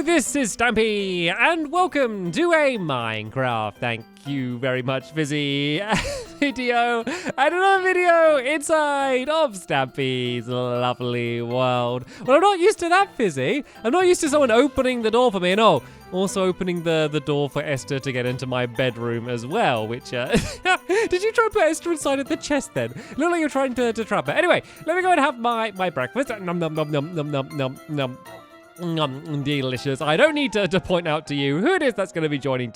this is Stampy, and welcome to a Minecraft. Thank you very much, Fizzy. Video, and another video inside of Stampy's lovely world. Well, I'm not used to that, Fizzy. I'm not used to someone opening the door for me, and also opening the door for Esther to get into my bedroom as well, which, did you try to put Esther inside of the chest then? Look like you're trying to trap her. Anyway, let me go and have my breakfast. Nom nom nom nom nom nom nom nom. Delicious. I don't need to point out to you who it is that's going to be joining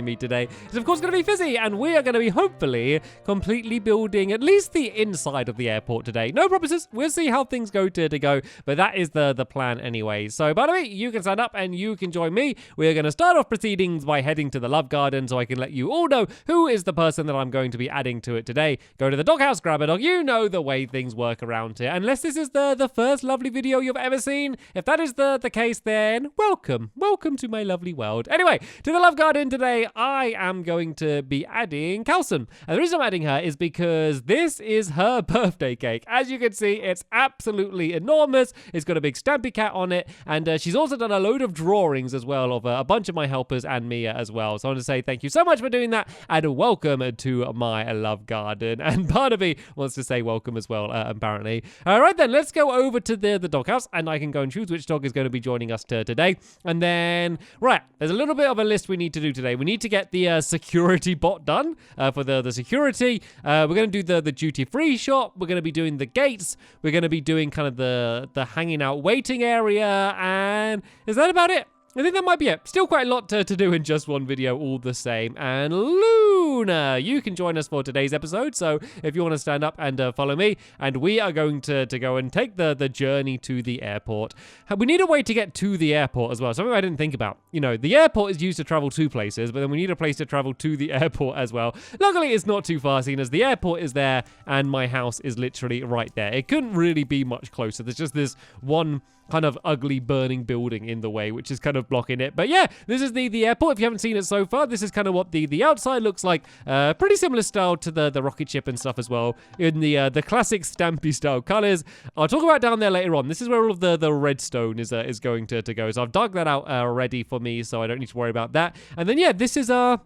me today. It's of course going to be Fizzy, and we are going to be hopefully completely building at least the inside of the airport today. No promises. We'll see how things go to go, but that is the plan anyway. So by the way, you can sign up and you can join me. We're going to start off proceedings by heading to the Love Garden so I can let you all know who is the person that I'm going to be adding to it today. Go to the doghouse, grab a dog. You know the way things work around here. Unless this is the first lovely video you've ever seen. If that is the case, then welcome to my lovely world. Anyway, to the Love Garden today, I am going to be adding Calson, and the reason I'm adding her is because this is her birthday cake. As you can see, it's absolutely enormous. It's got a big Stampy cat on it, and she's also done a load of drawings as well of a bunch of my helpers and Mia as well. So I want to say thank you so much for doing that, and welcome to my Love Garden. And Barnaby wants to say welcome as well, apparently. All right then, let's go over to the doghouse, and I can go and choose which dog is going to be joining us today. And then, right, there's a little bit of a list we need to do today. We need to get the security bot done for the security. We're going to do the duty-free shop. We're going to be doing the gates. We're going to be doing kind of the hanging out waiting area. And is that about it? I think that might be it. Still quite a lot to do in just one video all the same. And Luna, you can join us for today's episode. So if you want to stand up and follow me, and we are going to go and take the journey to the airport. We need a way to get to the airport as well. Something I didn't think about. You know, the airport is used to travel to places, but then we need a place to travel to the airport as well. Luckily, it's not too far, seeing as the airport is there and my house is literally right there. It couldn't really be much closer. There's just this one kind of ugly burning building in the way, which is kind of blocking it. But yeah, this is the airport. If you haven't seen it so far, this is kind of what the outside looks like. Pretty similar style to the rocket ship and stuff as well, in the classic Stampy style colors. I'll talk about down there later on. This is where all of the redstone is going to go. So I've dug that out already for me, so I don't need to worry about that. And then yeah, this is our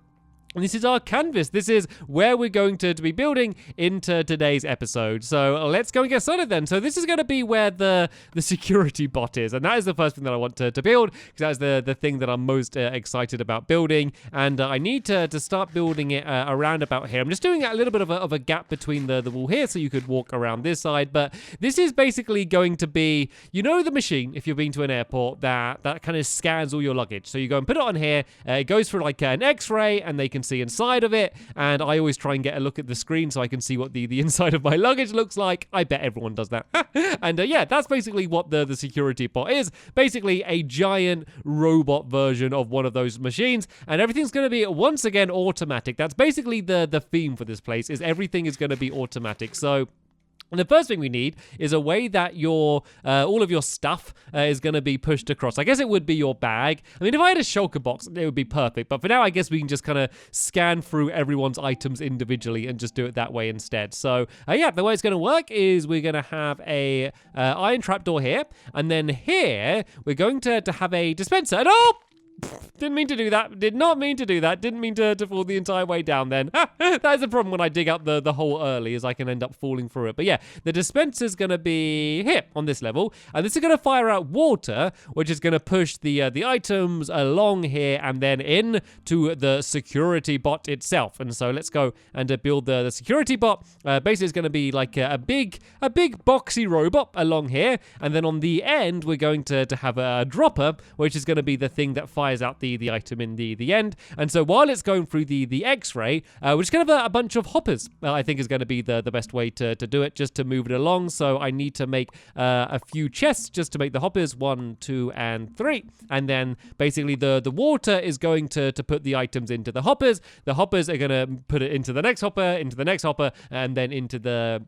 canvas. This is where we're going to be building into today's episode. So let's go and get started then. So this is going to be where the security bot is. And that is the first thing that I want to build, because that's the thing that I'm most excited about building. And I need to start building it around about here. I'm just doing a little bit of a gap between the wall here so you could walk around this side. But this is basically going to be, you know, the machine, if you've been to an airport, that kind of scans all your luggage. So you go and put it on here. It goes through like an X-ray, and they can see inside of it, and I always try and get a look at the screen so I can see what the inside of my luggage looks like. I bet everyone does that. And yeah, that's basically what the security bot is. Basically a giant robot version of one of those machines, and everything's going to be once again automatic. That's basically the theme for this place, is everything is going to be automatic. So and the first thing we need is a way that your all of your stuff is going to be pushed across. I guess it would be your bag. I mean, if I had a shulker box, it would be perfect. But for now, I guess we can just kind of scan through everyone's items individually and just do it that way instead. So yeah, the way it's going to work is we're going to have a iron trapdoor here. And then here, we're going to have a dispenser. And didn't mean to do that. Did not mean to do that. Didn't mean to fall the entire way down then. That is the problem when I dig up the hole early, is I can end up falling through it. But yeah, the dispenser's going to be here on this level. And this is going to fire out water, which is going to push the items along here and then in to the security bot itself. And so let's go and build the security bot. Basically, it's going to be like a big boxy robot along here. And then on the end, we're going to have a dropper, which is going to be the thing that fires out the item in the end. And so while it's going through the X-ray, we're just going to have a bunch of hoppers, I think is going to be the best way to do it, just to move it along. So I need to make a few chests just to make the hoppers, 1, 2, and 3. And then basically the water is going to put the items into the hoppers. The hoppers are going to put it into the next hopper, and then into the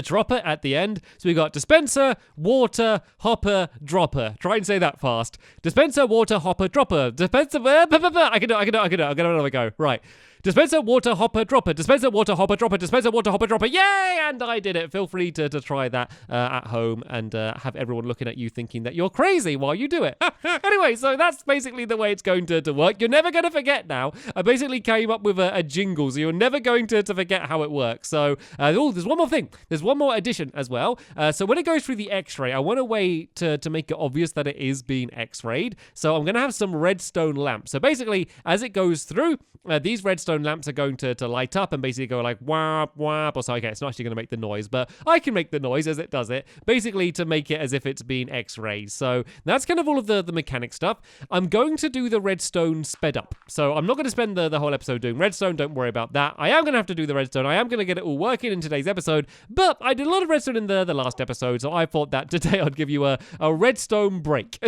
dropper at the end. So we got dispenser, water, hopper, dropper. Try and say that fast. Dispenser, water, hopper, dropper. Dispenser. I can do it. I'll get another go. Right. Dispenser, water, hopper, dropper. Dispenser, water, hopper, dropper. Dispenser, water, hopper, dropper. Yay! And I did it. Feel free to try that at home and have everyone looking at you thinking that you're crazy while you do it. Anyway, so that's basically the way it's going to work. You're never going to forget now. I basically came up with a jingle, so you're never going to forget how it works. So, there's one more thing. There's one more addition as well. So when it goes through the X-ray, I want a way to make it obvious that it is being X-rayed. So I'm going to have some redstone lamps. So basically, as it goes through, these redstone lamps are going to light up and basically go like whap, whap, or so. Okay, it's not actually going to make the noise, but I can make the noise as it does it, basically to make it as if it's being X-rayed. So that's kind of all of the mechanic stuff. I'm going to do the redstone sped up. So I'm not going to spend the whole episode doing redstone. Don't worry about that. I am going to have to do the redstone. I am going to get it all working in today's episode, but I did a lot of redstone in the last episode, so I thought that today I'd give you a redstone break.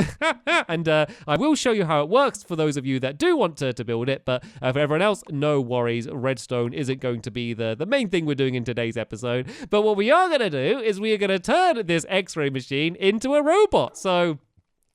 And I will show you how it works for those of you that do want to build it, but for everyone else, no worries. Redstone isn't going to be the main thing we're doing in today's episode. But what we are going to do is we are going to turn this X-ray machine into a robot. So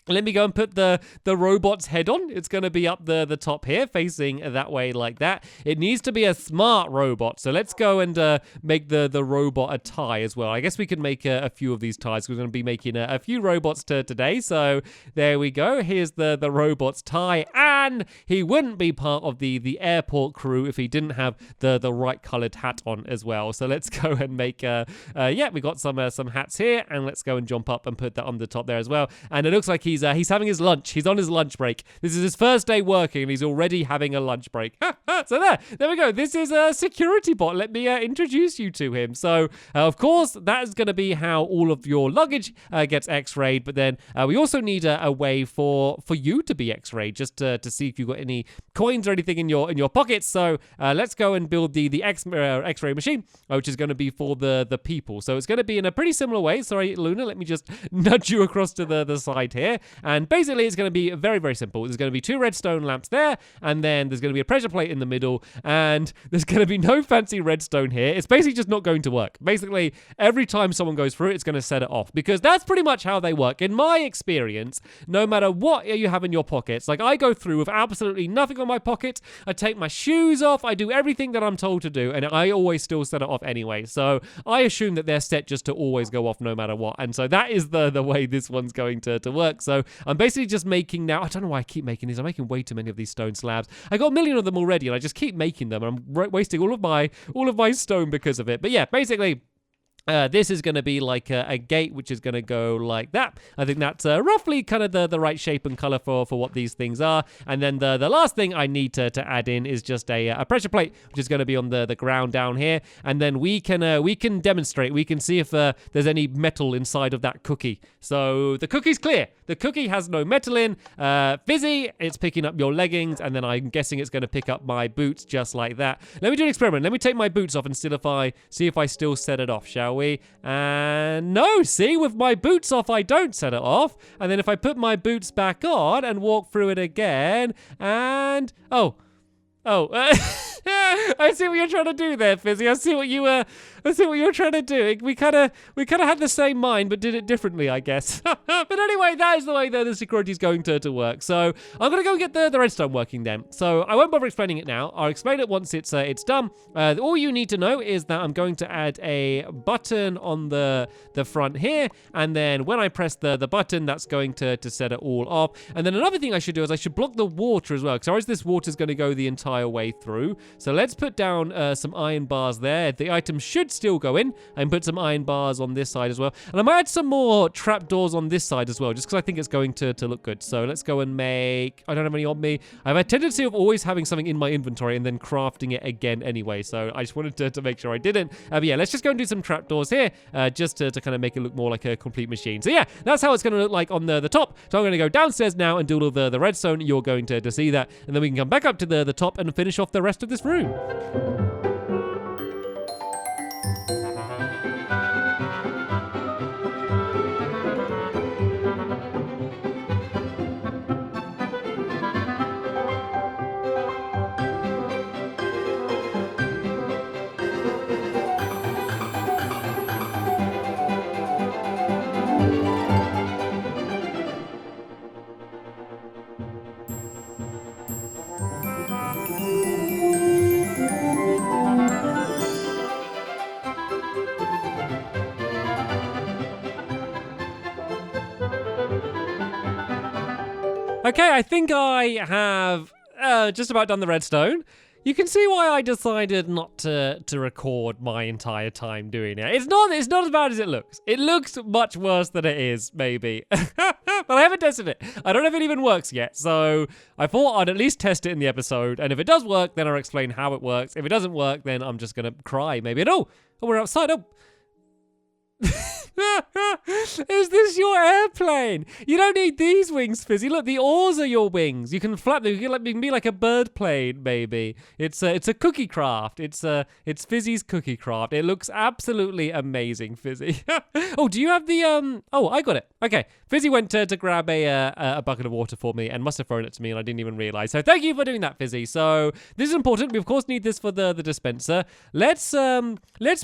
let me go and put the robot's head on. It's going to be up the top here, facing that way like that. It needs to be a smart robot. So let's go and make the robot a tie as well. I guess we could make a few of these ties. We're going to be making a few robots today. So there we go. Here's the robot's tie. And he wouldn't be part of the airport crew if he didn't have the right colored hat on as well. So let's go and make, we got some hats here. And let's go and jump up and put that on the top there as well. And it looks like he's having his lunch. He's on his lunch break. This is his first day working, and he's already having a lunch break. So there we go. This is a security bot. Let me introduce you to him. So, of course, that is going to be how all of your luggage gets X-rayed. But then we also need a way for you to be X-rayed, just to see if you've got any coins or anything in your pockets. So let's go and build the X-ray machine, which is going to be for the people. So it's going to be in a pretty similar way. Sorry, Luna. Let me just nudge you across to the side here. And basically, it's going to be very, very simple. There's going to be 2 redstone lamps there, and then there's going to be a pressure plate in the middle, and there's going to be no fancy redstone here. It's basically just not going to work. Basically, every time someone goes through, it's going to set it off, because that's pretty much how they work. In my experience, no matter what you have in your pockets, like I go through with absolutely nothing on my pocket, I take my shoes off, I do everything that I'm told to do, and I always still set it off anyway. So I assume that they're set just to always go off no matter what, and so that is the way this one's going to work. So I'm basically just making now, I don't know why I keep making these. I'm making way too many of these stone slabs. I got a million of them already, and I just keep making them, and I'm wasting all of my stone because of it. But yeah, basically, this is going to be like a gate, which is going to go like that. I think that's roughly kind of the right shape and color for what these things are. And then the last thing I need to add in is just a pressure plate, which is going to be on the ground down here. And then we can demonstrate. We can see if there's any metal inside of that cookie. So the cookie's clear. The cookie has no metal in. Fizzy, it's picking up your leggings, and then I'm guessing it's going to pick up my boots just like that. Let me do an experiment. Let me take my boots off and see if I still set it off, shall we? And no, see, with my boots off, I don't set it off. And then if I put my boots back on and walk through it again, and I see what you're trying to do there, Fizzy. I see what you're trying to do. We kind of had the same mind, but did it differently, I guess. But anyway, that is the way that the security is going to work. So I'm gonna go get the redstone working then. So I won't bother explaining it now. I'll explain it once it's done. All you need to know is that I'm going to add a button on the front here, and then when I press the button, that's going to set it all off. And then another thing I should do is I should block the water as well, because otherwise this water is going to go the entire way through. So let's put down some iron bars there. The item should still go in, and put some iron bars on this side as well. And I might add some more trapdoors on this side as well, just because I think it's going to look good. So let's go and make, I don't have any on me. I have a tendency of always having something in my inventory and then crafting it again anyway. So I just wanted to make sure I didn't. But yeah, let's just go and do some trapdoors here, just to kind of make it look more like a complete machine. So yeah, that's how it's going to look like on the top. So I'm going to go downstairs now and do all of the redstone. You're going to see that. And then we can come back up to the top and finish off the rest of this room. Okay, I think I have just about done the redstone. You can see why I decided not to record my entire time doing it. It's not as bad as it looks. It looks much worse than it is, maybe. But I haven't tested it. I don't know if it even works yet. So I thought I'd at least test it in the episode. And if it does work, then I'll explain how it works. If it doesn't work, then I'm just going to cry, maybe. And oh, we're outside. Oh. Is this your airplane? You don't need these wings, Fizzy. Look, the oars are your wings. You can flap them. You can be like a bird plane, maybe. It's a cookie craft. It's Fizzy's cookie craft. It looks absolutely amazing, Fizzy. Oh, do you have the Oh, I got it. Okay, Fizzy went to grab a bucket of water for me and must have thrown it to me, and I didn't even realize. So thank you for doing that, Fizzy. So this is important. We of course need this for the dispenser. Let's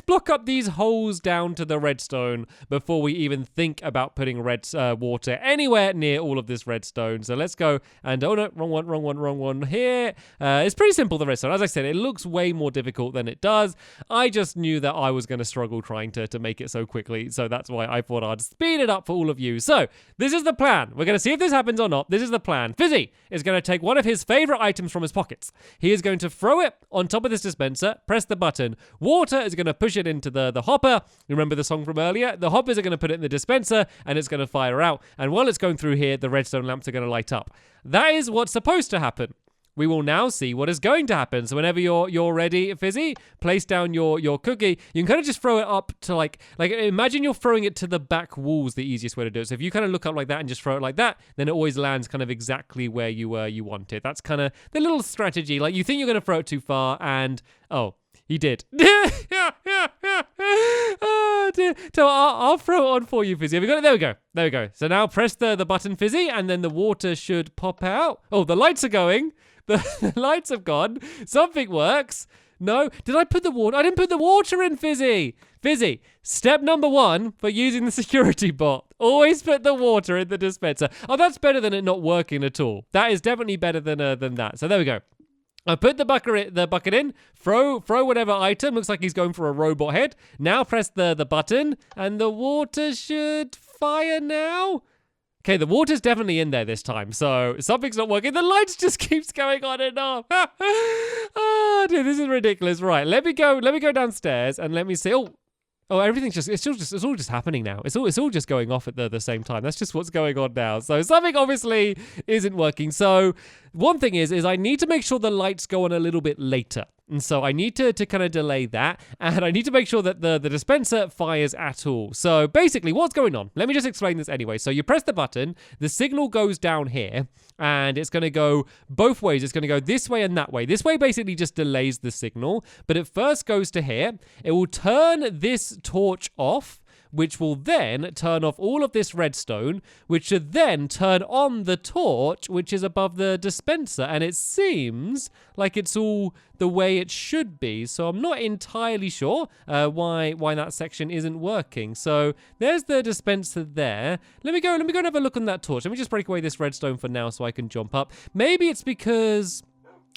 block up these holes down to the redstone before we even think about putting water anywhere near all of this redstone. So let's go and, oh no, wrong one here. It's pretty simple, the redstone. As I said, it looks way more difficult than it does. I just knew that I was going to struggle trying to make it so quickly. So that's why I thought I'd speed it up for all of you. So this is the plan. We're going to see if this happens or not. This is the plan. Fizzy is going to take one of his favorite items from his pockets. He is going to throw it on top of this dispenser, press the button. Water is going to push it into the hopper. Remember the song from earlier? The hoppers are going to put it in the dispenser and it's going to fire out. And while it's going through here, the redstone lamps are going to light up. That is what's supposed to happen. We will now see what is going to happen. So whenever you're ready, Fizzy, place down your cookie. You can kind of just throw it up to like imagine you're throwing it to the back walls, the easiest way to do it. So if you kind of look up like that and just throw it like that, then it always lands kind of exactly where you want it. That's kind of the little strategy. Like you think you're going to throw it too far and, oh, he did. Oh, dear. So I'll throw it on for you, Fizzy. Have you got it? There we go. So now press the button, Fizzy, and then the water should pop out. Oh, the lights are going. The lights have gone. Something works. No. Did I put the water? I didn't put the water in, Fizzy. Fizzy, step number 1 for using the security bot. Always put the water in the dispenser. Oh, that's better than it not working at all. That is definitely better than that. So there we go. I put the bucket in, throw whatever item. Looks like he's going for a robot head. Now press the button, and the water should fire now. Okay, the water's definitely in there this time, so something's not working. The lights just keeps going on and off. Oh, dude, this is ridiculous. Right, let me go downstairs and let me see. Oh, everything's it's all just happening now. It's all just going off at the same time. That's just what's going on now. So something obviously isn't working. So one thing is I need to make sure the lights go on a little bit later. And so I need to kind of delay that. And I need to make sure that the dispenser fires at all. So basically, what's going on? Let me just explain this anyway. So you press the button, the signal goes down here, and it's going to go both ways. It's going to go this way and that way. This way basically just delays the signal, but it first goes to here. It will turn this torch off, which will then turn off all of this redstone, which should then turn on the torch, which is above the dispenser. And it seems like it's all the way it should be. So I'm not entirely sure why that section isn't working. So there's the dispenser there. Let me go and have a look on that torch. Let me just break away this redstone for now so I can jump up. Maybe it's because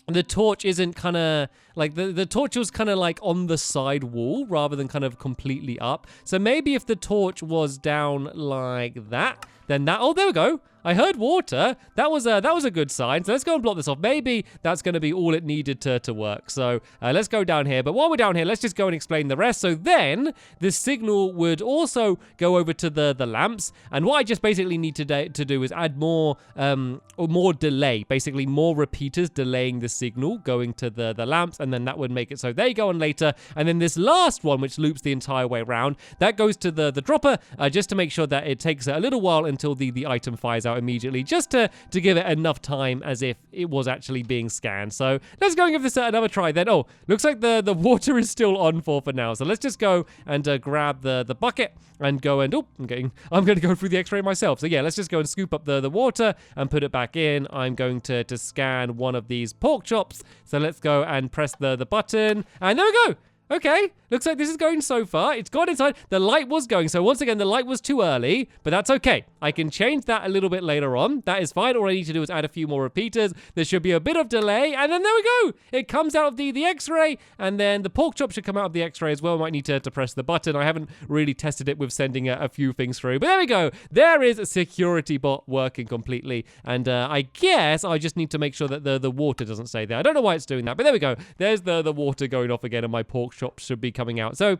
the torch isn't kind of like the torch was kind of like on the side wall rather than kind of completely up. So maybe if the torch was down like that, then that, oh, there we go. I heard water. That was a good sign. So let's go and block this off. Maybe that's going to be all it needed to work. So let's go down here. But while we're down here, let's just go and explain the rest. So then the signal would also go over to the lamps. And what I just basically need to do is add more delay, basically more repeaters delaying the signal going to the lamps. And then that would make it so they go on later. And then this last one, which loops the entire way around, that goes to the dropper just to make sure that it takes a little while until the item fires out immediately, just to give it enough time as if it was actually being scanned. So let's go and give this another try then. Oh, looks like the water is still on for now. So let's just go and grab the bucket and go and, oh, I'm going to go through the x-ray myself. So yeah, let's just go and scoop up the water and put it back in. I'm going to scan one of these pork chops. So let's go and press the button, and there we go. Okay, looks like this is going so far. It's gone inside. The light was going, so once again, the light was too early, but that's okay. I can change that a little bit later on. That is fine. All I need to do is add a few more repeaters. There should be a bit of delay, and then there we go. It comes out of the X-ray, and then the pork chop should come out of the X-ray as well. I might need to press the button. I haven't really tested it with sending a few things through, but there we go. There is a security bot working completely, and I guess I just need to make sure that the water doesn't stay there. I don't know why it's doing that, but there we go. There's the water going off again, and my pork chop should be coming out. So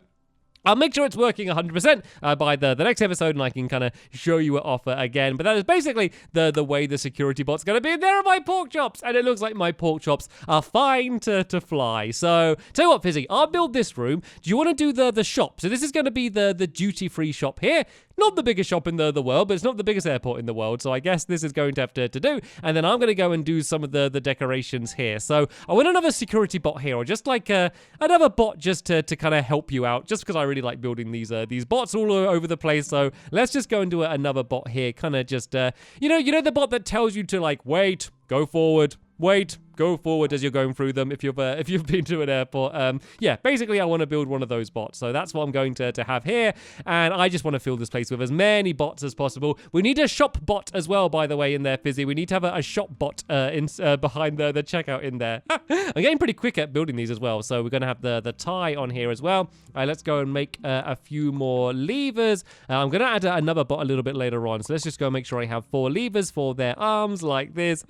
I'll make sure it's working 100% by the next episode, and I can kind of show you it off again. But that is basically the way the security bot's going to be. There are my pork chops, and it looks like my pork chops are fine to fly. So, tell you what, Fizzy, I'll build this room. Do you want to do the shop? So this is going to be the duty-free shop here. Not the biggest shop in the world, but it's not the biggest airport in the world. So I guess this is going to have to do. And then I'm going to go and do some of the decorations here. So I want another security bot here, or just like another bot just to kind of help you out, just because I really like building these bots all over the place. So let's just go and do another bot here, kind of just, you know the bot that tells you to like, wait, go forward, wait, go forward as you're going through them if you've been to an airport. Yeah, basically I want to build one of those bots. So that's what I'm going to have here. And I just want to fill this place with as many bots as possible. We need a shop bot as well, by the way, in there, Fizzy. We need to have a shop bot behind the checkout in there. I'm getting pretty quick at building these as well. So we're going to have the tie on here as well. Let's go and make a few more levers. I'm going to add another bot a little bit later on. So let's just go and make sure I have 4 levers for their arms like this.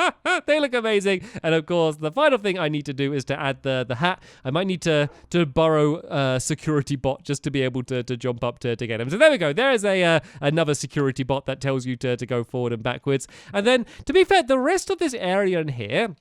They look amazing. And of course, the final thing I need to do is to add the hat. I might need to borrow a security bot just to be able to jump up to get him. So there we go. There is another security bot that tells you to go forward and backwards. And then, to be fair, the rest of this area in here,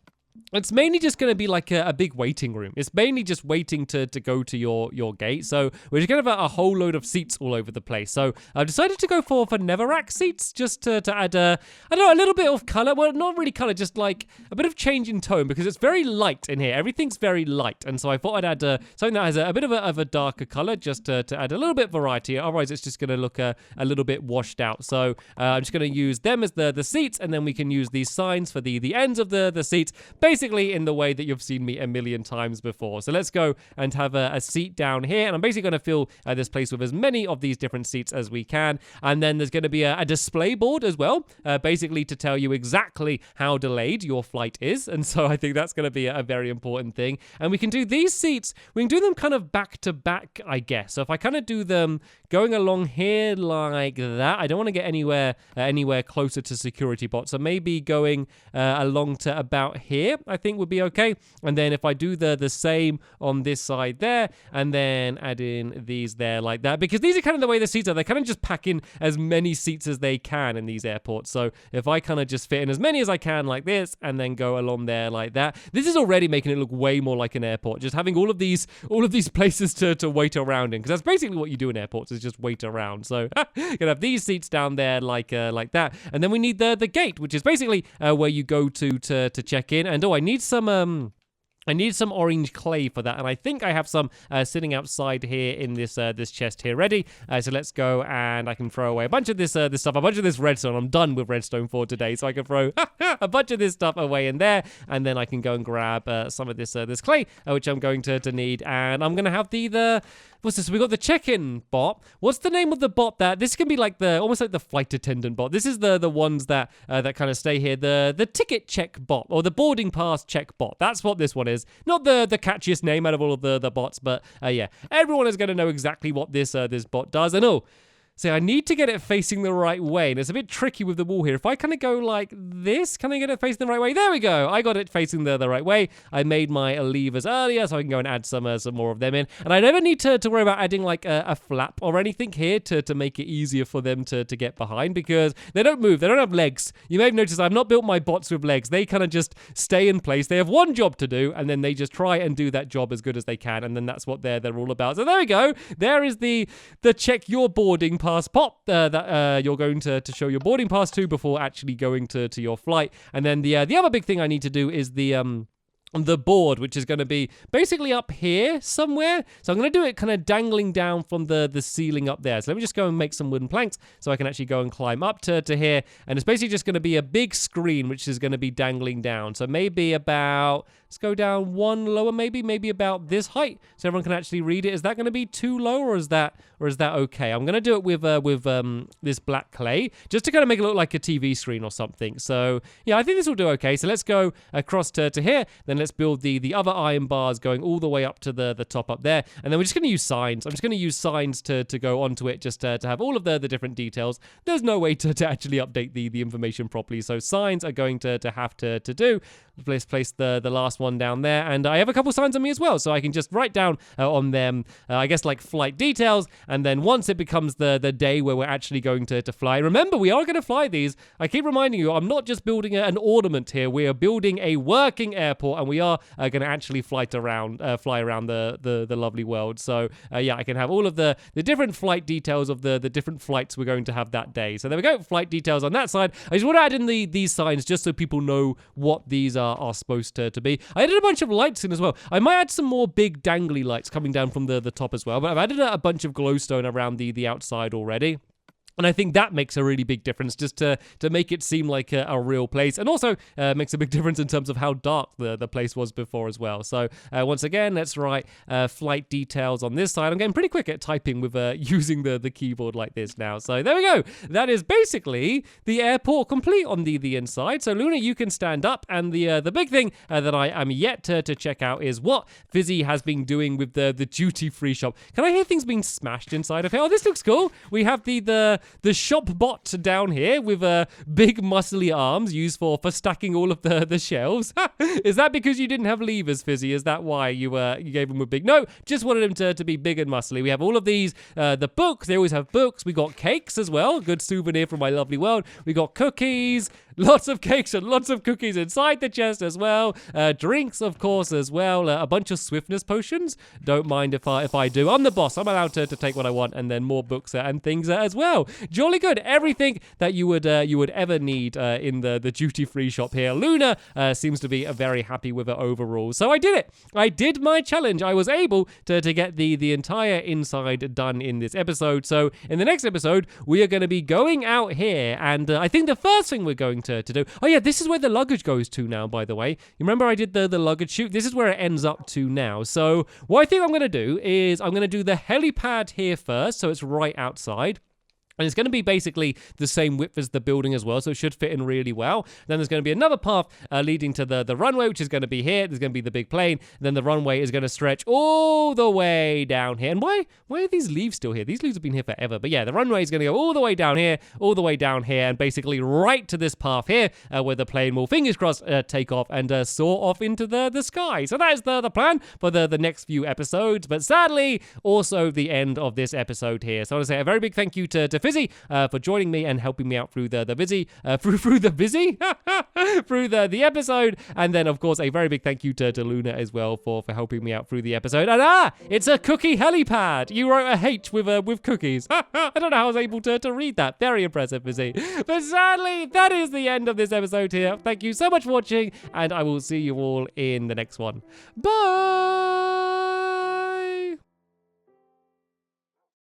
it's mainly just going to be like a big waiting room. It's mainly just waiting to go to your gate. So we're just going to have a whole load of seats all over the place. So I've decided to go for netherrack seats just to add I don't know, a little bit of color. Well, not really color, just like a bit of change in tone, because it's very light in here. Everything's very light. And so I thought I'd add something that has a bit of a darker color just to add a little bit of variety. Otherwise, it's just going to look a little bit washed out. So I'm just going to use them as the seats, and then we can use these signs for the ends of the seats, basically in the way that you've seen me a million times before. So let's go and have a seat down here, and I'm basically going to fill this place with as many of these different seats as we can. And then there's going to be a display board as well, basically to tell you exactly how delayed your flight is. And so I think that's going to be a very important thing. And we can do these seats, we can do them kind of back to back, I guess. So if I kind of do them going along here like that, I don't want to get anywhere closer to security bot. So maybe going along to about here, I think would be okay. And then if I do the same on this side there, and then add in these there like that, because these are kind of the way the seats are. They kind of just pack in as many seats as they can in these airports. So if I kind of just fit in as many as I can like this, and then go along there like that, this is already making it look way more like an airport, just having all of these places to wait around in, because that's basically what you do in airports, is just wait around. So gonna have these seats down there like that, and then we need the gate, which is basically where you go to check in. And I need some orange clay for that, and I think I have some sitting outside here in this chest here ready. So let's go, and I can throw away a bunch of this stuff, a bunch of this redstone. I'm done with redstone for today, so I can throw a bunch of this stuff away in there, and then I can go and grab some of this clay, which I'm going to need, and I'm gonna have the what's this? We got the check-in bot. What's the name of the bot that? This can be like almost like the flight attendant bot. This is the ones that kind of stay here. The ticket check bot, or the boarding pass check bot. That's what this one is. Not the catchiest name out of all of the bots, but yeah, everyone is going to know exactly what this bot does. And so I need to get it facing the right way, and it's a bit tricky with the wall here. If I kind of go like this, can I get it facing the right way? There we go. I got it facing the right way. I made my levers earlier, so I can go and add some more of them in. And I never need to worry about adding like a flap or anything here to make it easier for them to get behind, because they don't move. They don't have legs. You may have noticed I've not built my bots with legs. They kind of just stay in place. They have one job to do, and then they just try and do that job as good as they can, and then that's what they're all about. So there we go. There is the check your boarding pass pop that you're going to show your boarding pass to before actually going to your flight. And then the other big thing I need to do is the the board, which is going to be basically up here somewhere. So I'm going to do it kind of dangling down from the ceiling up there. So let me just go and make some wooden planks so I can actually go and climb up to here. And it's basically just going to be a big screen, which is going to be dangling down. So maybe about, let's go down one lower, maybe about this height, so everyone can actually read it. Is that going to be too low, or is that okay? I'm going to do it with this black clay, just to kind of make it look like a TV screen or something. So yeah, I think this will do okay. So let's go across to here. Then let's build the other iron bars going all the way up to the top up there. And then we're just going to use signs. I'm just going to use signs to go onto it, just to have all of the different details. There's no way to actually update the information properly. So signs are going to have to do. Let's place the last one down there. And I have a couple signs on me as well, so I can just write down on them, I guess, like flight details. And then once it becomes the day where we're actually going to fly, remember, we are going to fly these. I keep reminding you, I'm not just building an ornament here. We are building a working airport, and we are going to actually fly around the lovely world. So yeah, I can have all of the different flight details of the different flights we're going to have that day. So there we go, flight details on that side. I just want to add in these signs just so people know what these are supposed to be. I added a bunch of lights in as well. I might add some more big dangly lights coming down from the top as well, but I've added a bunch of glowstone around the outside already. And I think that makes a really big difference, just to make it seem like a real place. And also makes a big difference in terms of how dark the place was before as well. So once again, let's write flight details on this side. I'm getting pretty quick at typing with using the keyboard like this now. So there we go. That is basically the airport complete on the inside. So Luna, you can stand up. And the big thing that I am yet to check out is what Fizzy has been doing with the duty-free shop. Can I hear things being smashed inside of here? Oh, this looks cool. We have the shop bot down here with big muscly arms used for stacking all of the shelves. Is that because you didn't have levers, Fizzy? Is that why you gave them a big? No, just wanted them to be big and muscly. We have all of these, the books. They always have books. We got cakes as well. Good souvenir from my lovely world. We got cookies. Lots of cakes and lots of cookies inside the chest as well. Drinks, of course, as well. A bunch of swiftness potions. Don't mind if I do. I'm the boss. I'm allowed to take what I want, and then more books and things as well. Jolly good. Everything that you would ever need in the duty-free shop here. Luna seems to be very happy with it overall. So I did it. I did my challenge. I was able to get the entire inside done in this episode. So in the next episode, we are going to be going out here, and I think the first thing we're going to do. Oh yeah, this is where the luggage goes to now, by the way. You remember I did the luggage chute? This is where it ends up to now. So what I think I'm going to do is I'm going to do the helipad here first, so it's right outside. And it's going to be basically the same width as the building as well, so it should fit in really well. Then there's going to be another path leading to the runway, which is going to be here. There's going to be the big plane. Then the runway is going to stretch all the way down here. And why are these leaves still here? These leaves have been here forever. But yeah, the runway is going to go all the way down here, and basically right to this path here, where the plane will, fingers crossed, take off and soar off into the sky. So that is the plan for the next few episodes. But sadly, also the end of this episode here. So I want to say a very big thank you to Fizzy for joining me and helping me out through the episode. And then of course a very big thank you to Luna as well for helping me out through the episode. And it's a cookie helipad. You wrote a H with cookies. I don't know how I was able to read that. Very impressive, Fizzy. But sadly, that is the end of this episode here. Thank you so much for watching, and I will see you all in the next one. Bye.